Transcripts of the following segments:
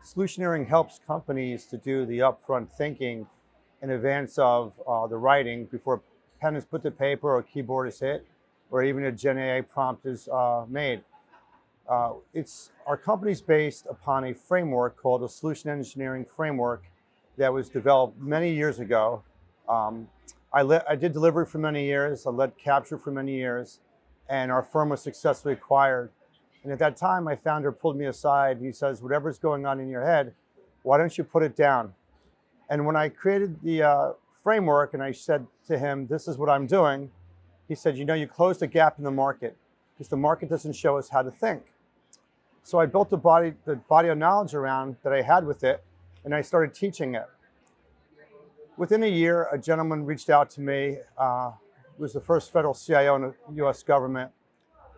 Solutioneering helps companies to do the upfront thinking in advance of the writing before pen is put to paper or keyboard is hit, or even a Gen AI prompt is made. Our company's based upon a framework called the Solution Engineering Framework that was developed many years ago. I did delivery for many years, I led capture for many years, and our firm was successfully acquired. And at that time, my founder pulled me aside. He says, whatever's going on in your head, why don't you put it down? And when I created the framework and I said to him, this is what I'm doing, he said, you closed a gap in the market because the market doesn't show us how to think. So I built the body of knowledge around that I had with it, and I started teaching it. Within a year, a gentleman reached out to me, who was the first federal CIO in the US government,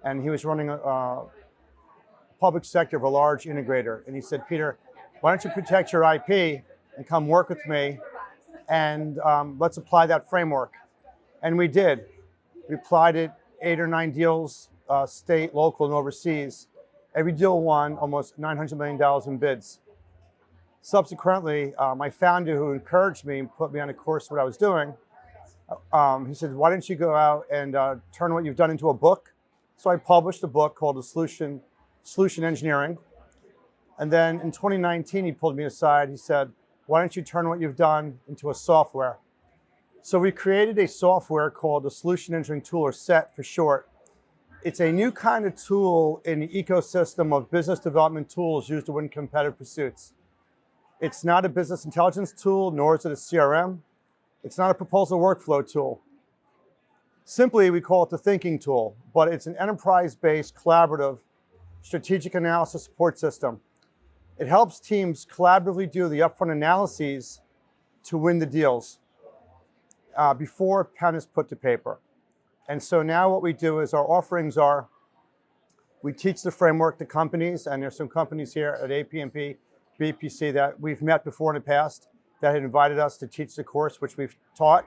and he was running a public sector of a large integrator. And he said, Peter, why don't you protect your IP and come work with me, and let's apply that framework. And we did. We applied it, 8 or 9 deals, state, local, and overseas. Every deal won almost $900 million in bids. Subsequently, my founder, who encouraged me and put me on a course what I was doing, he said, why don't you go out and turn what you've done into a book? So I published a book called Solution Engineering. And then in 2019, he pulled me aside. He said, why don't you turn what you've done into a software? So we created a software called the Solution Engineering Tool, or SET for short. It's a new kind of tool in the ecosystem of business development tools used to win competitive pursuits. It's not a business intelligence tool, nor is it a CRM. It's not a proposal workflow tool. Simply, we call it the thinking tool, but it's an enterprise-based, collaborative, strategic analysis support system. It helps teams collaboratively do the upfront analyses to win the deals before pen is put to paper. And so now what we do is our offerings are, we teach the framework to companies, and there's some companies here at APMP, BPC that we've met before in the past that had invited us to teach the course, which we've taught.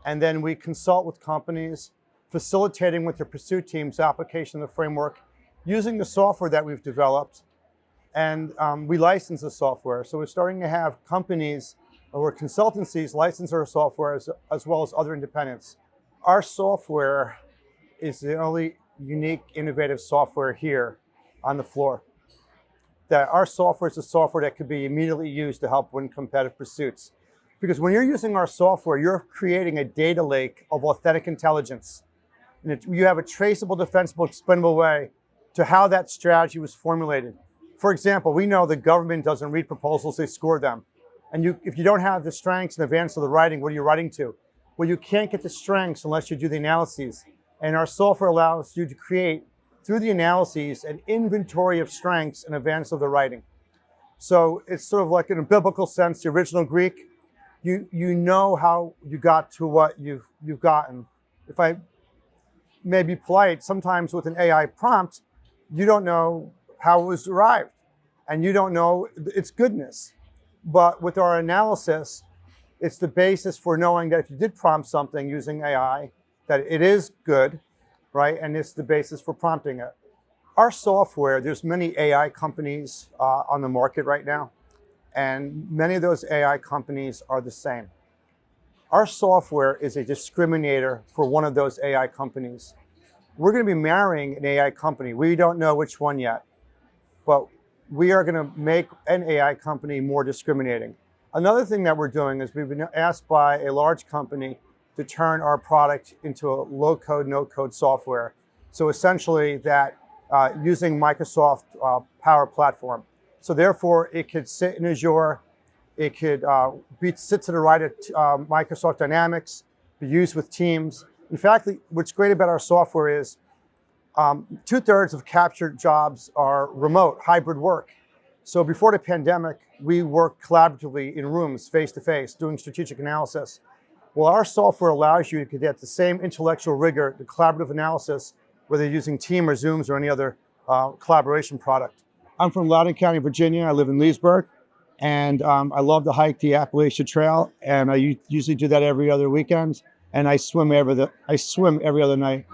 And then we consult with companies, facilitating with their pursuit teams application of the framework using the software that we've developed. And we license the software. So we're starting to have companies or consultancies license our software as well as other independents. Our software is the only unique, innovative software here on the floor. That our software is a software that could be immediately used to help win competitive pursuits. Because when you're using our software, you're creating a data lake of authentic intelligence. And you have a traceable, defensible, explainable way to how that strategy was formulated. For example, we know the government doesn't read proposals, they score them. And if you don't have the strengths in advance of the writing, what are you writing to? Well, you can't get the strengths unless you do the analyses. And our software allows you to create, through the analyses, an inventory of strengths in advance of the writing. So it's sort of like, in a biblical sense, the original Greek, you know how you got to what you've gotten. If I may be polite, sometimes with an AI prompt, you don't know how it was arrived, and you don't know its goodness. But with our analysis, it's the basis for knowing that if you did prompt something using AI, that it is good, right? And it's the basis for prompting it. Our software, there's many AI companies on the market right now, and many of those AI companies are the same. Our software is a discriminator for one of those AI companies. We're going to be marrying an AI company. We don't know which one yet, but we are going to make an AI company more discriminating. Another thing that we're doing is we've been asked by a large company to turn our product into a low-code, no-code software. So essentially that using Microsoft Power Platform. So therefore, it could sit in Azure, it could sit to the right of Microsoft Dynamics, be used with Teams. In fact, what's great about our software is 2/3 of captured jobs are remote, hybrid work. So before the pandemic, we worked collaboratively in rooms, face-to-face, doing strategic analysis. Well, our software allows you to get the same intellectual rigor, the collaborative analysis, whether you're using Team or Zooms or any other collaboration product. I'm from Loudoun County, Virginia. I live in Leesburg, and I love to hike the Appalachian Trail, and I usually do that every other weekend, and I swim every other night.